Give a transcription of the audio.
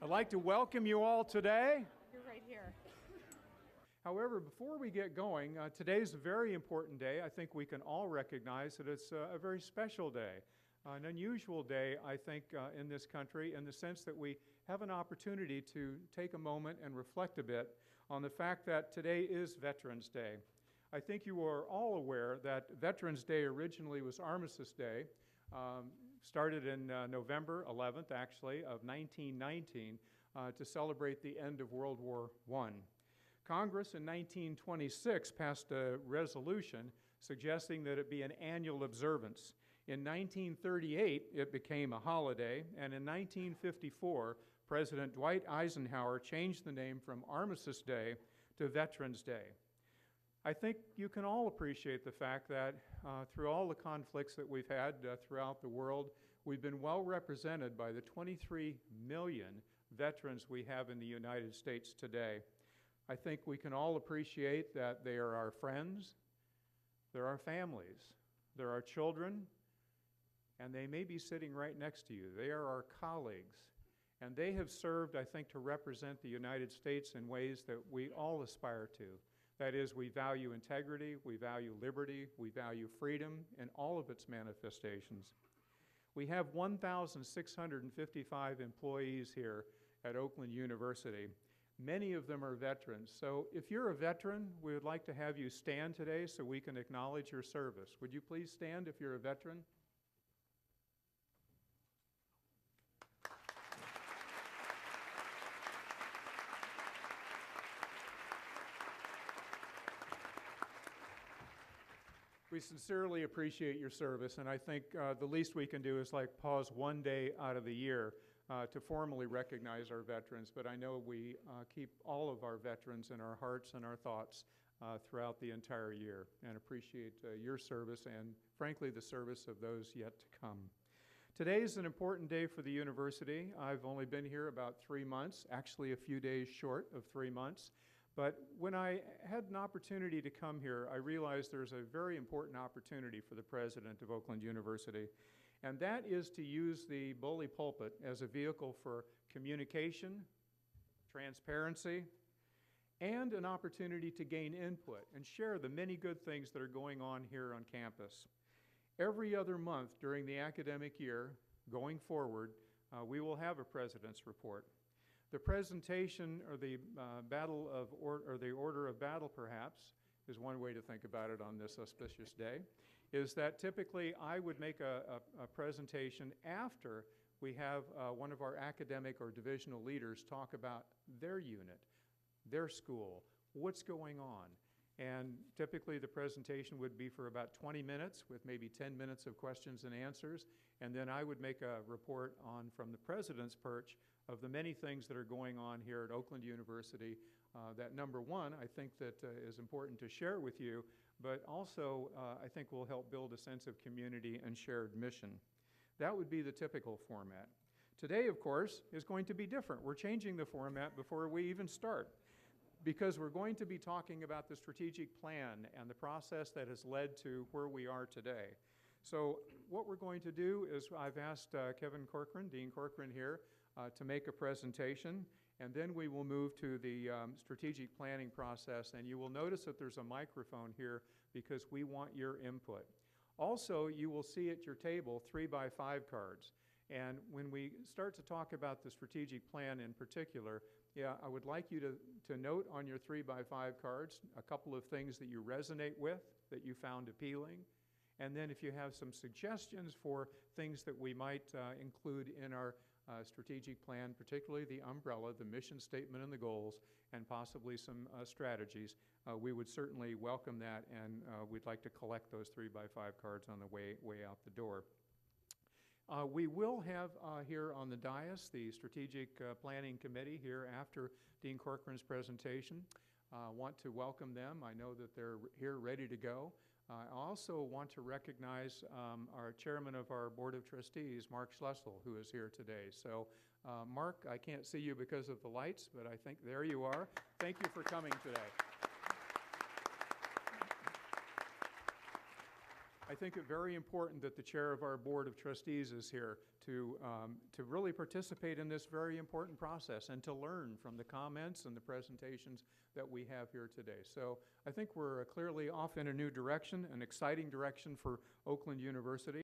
I'd like to welcome you all today. You're right here. However, before we get going, today's a very important day. I think we can all recognize that it's a very special day, an unusual day, I think, in this country in the sense that we have an opportunity to take a moment and reflect a bit on the fact that today is Veterans Day. I think you are all aware that Veterans Day originally was Armistice Day, started in November 11th, actually, of 1919, to celebrate the end of World War I. Congress in 1926 passed a resolution suggesting that it be an annual observance. In 1938, it became a holiday, and in 1954, President Dwight Eisenhower changed the name from Armistice Day to Veterans Day. I think you can all appreciate the fact that through all the conflicts that we've had throughout the world, we've been well represented by the 23 million veterans we have in the United States today. I think we can all appreciate that they are our friends, they're our families, they're our children, and they may be sitting right next to you. They are our colleagues, and they have served, I think, to represent the United States in ways that we all aspire to. That is, we value integrity, we value liberty, we value freedom in all of its manifestations. We have 1,655 employees here at Oakland University. Many of them are veterans. So if you're a veteran, we would like to have you stand today so we can acknowledge your service. Would you please stand if you're a veteran? We sincerely appreciate your service, and I think the least we can do is pause one day out of the year to formally recognize our veterans, but I know we keep all of our veterans in our hearts and our thoughts throughout the entire year, and appreciate your service and, frankly, the service of those yet to come. Today is an important day for the university. I've only been here about 3 months, actually a few days short of 3 months. But when I had an opportunity to come here, I realized there's a very important opportunity for the president of Oakland University, and that is to use the bully pulpit as a vehicle for communication, transparency, and an opportunity to gain input and share the many good things that are going on here on campus. Every other month during the academic year, going forward, we will have a president's report. The presentation, or the the order of battle, perhaps, is one way to think about it on this auspicious day, is that typically I would make a presentation after we have one of our academic or divisional leaders talk about their unit, their school, what's going on. And typically the presentation would be for about 20 minutes with maybe 10 minutes of questions and answers, and then I would make a report on, from the president's perch, of the many things that are going on here at Oakland University that, number one, I think that is important to share with you, but also I think will help build a sense of community and shared mission. That would be the typical format. Today, of course, is going to be different. We're changing the format before we even start, because we're going to be talking about the strategic plan and the process that has led to where we are today. So what we're going to do is I've asked Kevin Corcoran, Dean Corcoran here, to make a presentation, and then we will move to the strategic planning process, and you will notice that there's a microphone here because we want your input. Also, you will see at your table 3x5 cards, and when we start to talk about the strategic plan in particular, I would like you to note on your 3x5 cards a couple of things that you resonate with, that you found appealing, and then if you have some suggestions for things that we might include in our strategic plan, particularly the umbrella, the mission statement and the goals, and possibly some strategies, we would certainly welcome that, and we'd like to collect those 3x5 cards on the way out the door. We will have here on the dais the Strategic Planning Committee here after Dean Corcoran's presentation. I want to welcome them. I know that they're here ready to go. I also want to recognize our chairman of our Board of Trustees, Mark Schlessel, who is here today. So, Mark, I can't see you because of the lights, but I think there you are. Thank you for coming today. I think it very important that the chair of our Board of Trustees is here to really participate in this very important process and to learn from the comments and the presentations that we have here today. So I think we're clearly off in a new direction, an exciting direction for Oakland University.